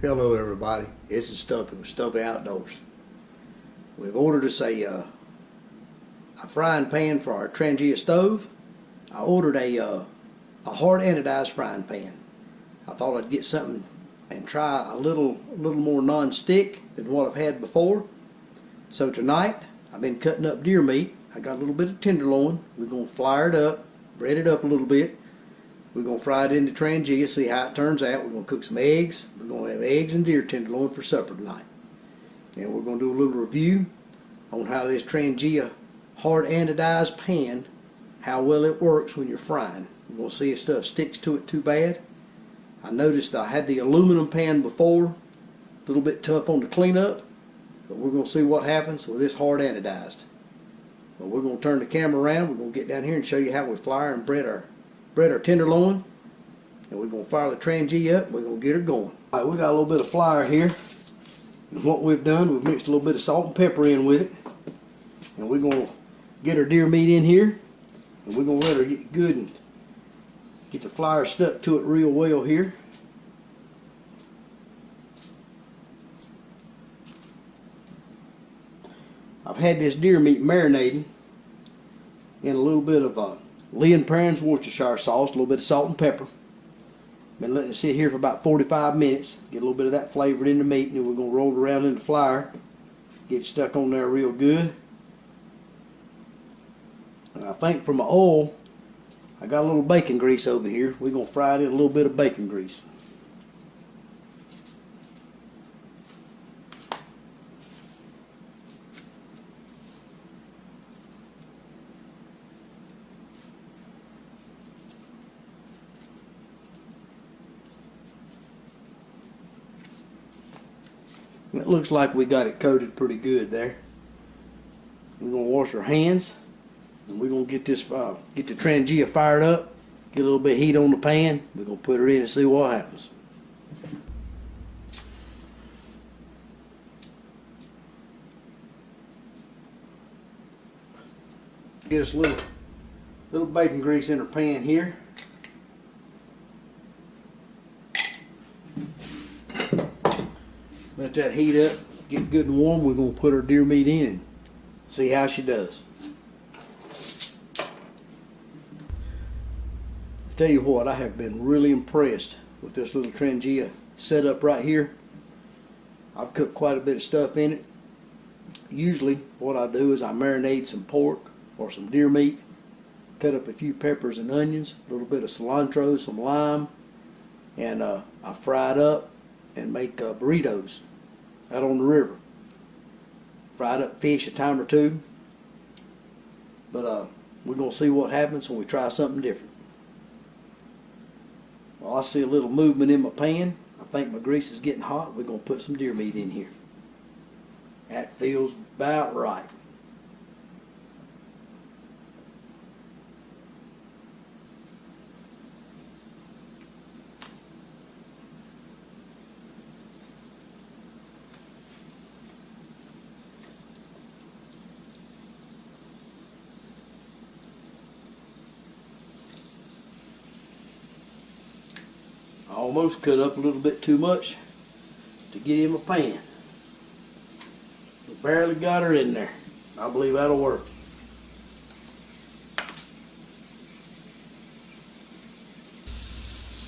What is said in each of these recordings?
Hello everybody, this is Stumpy with Stumpy Outdoors. We've ordered us a frying pan for our Trangia stove. I ordered a hard anodized frying pan. I thought I'd get something and try a little more non-stick than what I've had before. So tonight I've been cutting up deer meat. I got a little bit of tenderloin. We're going to fire it up, bread it up a little bit. We're going to fry it into Trangia, see how it turns out. We're going to cook some eggs. We're going to have eggs and deer tenderloin for supper tonight. And we're going to do a little review on how this Trangia hard anodized pan, how well it works when you're frying. We're going to see if stuff sticks to it too bad. I noticed I had the aluminum pan before, a little bit tough on the cleanup, but we're going to see what happens with this hard anodized. But we're going to turn the camera around. We're going to get down here and show you how we fire and bread our tenderloin, and we're going to fire the Trangia up and we're going to get her going. Alright, we got a little bit of flour here, and what we've done, we've mixed a little bit of salt and pepper in with it, and we're going to get our deer meat in here, and we're going to let her get good and get the flour stuck to it real well here. I've had this deer meat marinating in a little bit of Lee & Perrins Worcestershire sauce, a little bit of salt and pepper. Been letting it sit here for about 45 minutes, get a little bit of that flavored in the meat, and then we're going to roll it around in the flour, get it stuck on there real good. And I think for my oil, I got a little bacon grease over here. We're going to fry it in a little bit of bacon grease. It looks like we got it coated pretty good there. We're going to wash our hands, and we're going to get this get the Trangia fired up, get a little bit of heat on the pan. We're going to put her in and see what happens. Get us a little bacon grease in our pan here. Let that heat up, get good and warm. We're going to put our deer meat in and see how she does. I tell you what, I have been really impressed with this little Trangia setup right here. I've cooked quite a bit of stuff in it. Usually what I do is I marinate some pork or some deer meat, cut up a few peppers and onions, a little bit of cilantro, some lime, and I fry it up and make burritos out on the river. Fried up fish a time or two. But we're going to see what happens when we try something different. Well, I see a little movement in my pan. I think my grease is getting hot. We're going to put some deer meat in here. That feels about right. I almost cut up a little bit too much to get in my pan. We barely got her in there. I believe that'll work.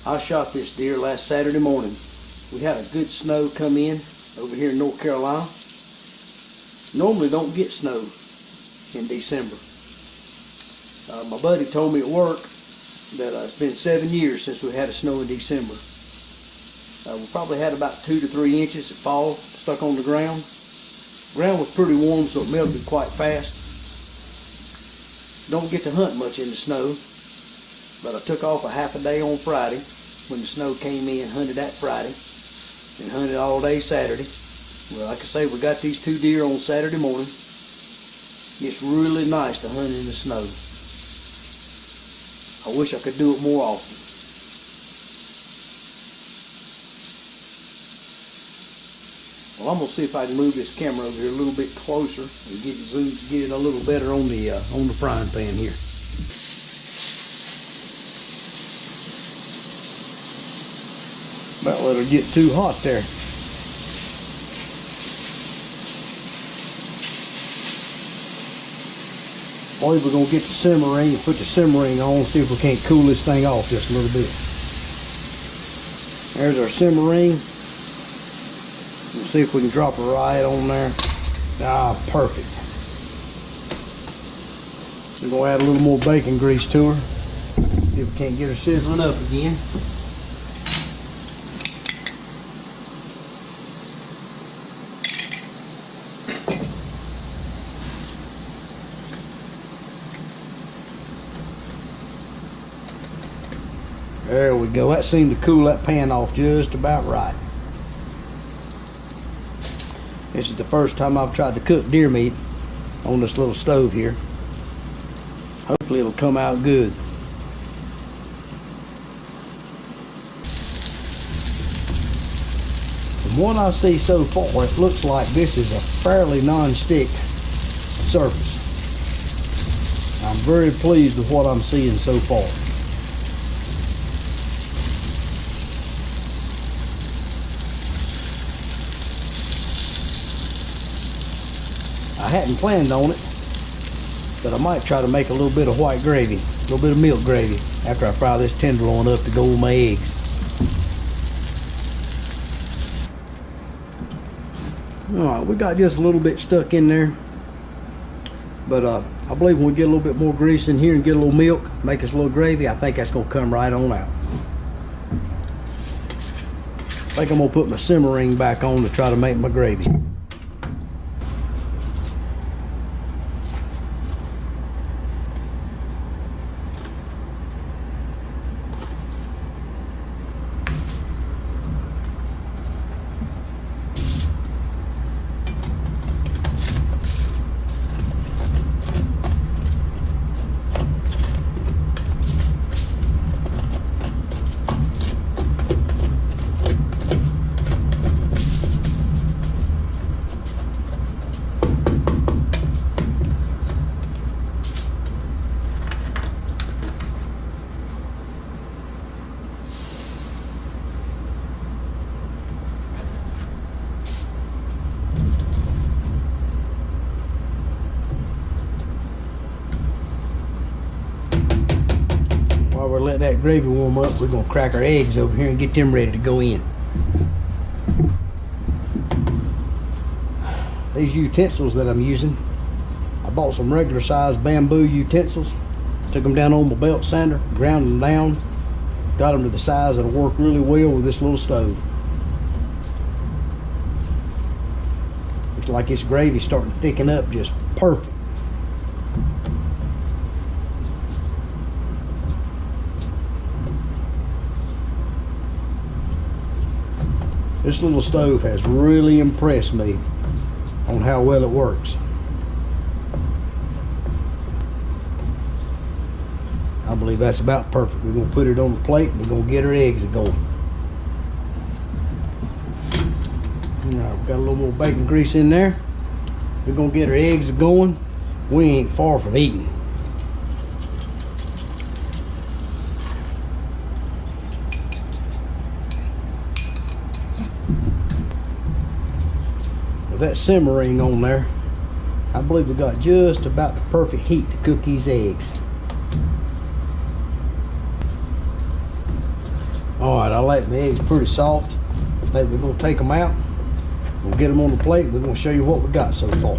I shot this deer last Saturday morning. We had a good snow come in over here in North Carolina. Normally don't get snow in December. My buddy told me at work that it's been 7 years since we had a snow in December. We probably had about 2 to 3 inches of fall stuck on the ground. The ground was pretty warm, so it melted quite fast. Don't get to hunt much in the snow, but I took off a half a day on Friday when the snow came in, hunted that Friday, and hunted all day Saturday. Well, like I say, we got these 2 deer on Saturday morning. It's really nice to hunt in the snow. I wish I could do it more often. Well, I'm gonna see if I can move this camera over here a little bit closer and get it a little better on the frying pan here. About let her get too hot there. Or we're going to get the simmer ring and put the simmer ring on, see if we can't cool this thing off just a little bit. There's our simmer ring. We'll see if we can drop it right on there. Ah, perfect. We're going to add a little more bacon grease to her. See if we can't get her sizzling up again. There we go. That seemed to cool that pan off just about right. This is the first time I've tried to cook deer meat on this little stove here. Hopefully it'll come out good. From what I see so far, it looks like this is a fairly non-stick surface. I'm very pleased with what I'm seeing so far. I hadn't planned on it, but I might try to make a little bit of white gravy, a little bit of milk gravy, after I fry this tenderloin up to go with my eggs. Alright, we got just a little bit stuck in there, but I believe when we get a little bit more grease in here and get a little milk, make us a little gravy, I think that's going to come right on out. I think I'm going to put my simmer ring back on to try to make my gravy. While we're letting that gravy warm up, we're going to crack our eggs over here and get them ready to go in. These utensils that I'm using, I bought some regular sized bamboo utensils, took them down on my belt sander, ground them down, got them to the size that'll work really well with this little stove. Looks like this gravy's starting to thicken up just perfect. This little stove has really impressed me on how well it works. I believe that's about perfect. We're going to put it on the plate and we're going to get our eggs going. Alright, we've got a little more bacon grease in there. We're going to get our eggs going. We ain't far from eating. With that simmer ring on there, I believe we got just about the perfect heat to cook these eggs. Alright, I like my eggs pretty soft. I think we're going to take them out. We'll get them on the plate. We're going to show you what we got so far.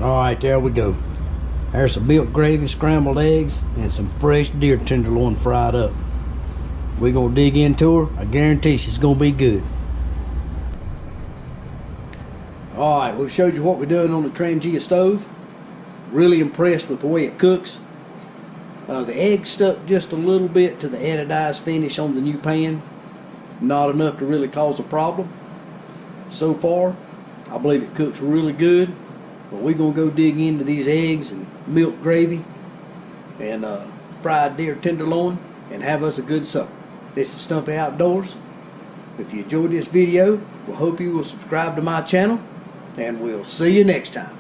Alright, there we go. There's some milk gravy, scrambled eggs, and some fresh deer tenderloin fried up. We're going to dig into her. I guarantee she's going to be good. Alright, we've showed you what we're doing on the Trangia stove. Really impressed with the way it cooks. The egg stuck just a little bit to the anodized finish on the new pan. Not enough to really cause a problem. So far, I believe it cooks really good. But we're going to go dig into these eggs and milk gravy and fried deer tenderloin and have us a good supper. This is Stumpy Outdoors. If you enjoyed this video, we hope you will subscribe to my channel, and we'll see you next time.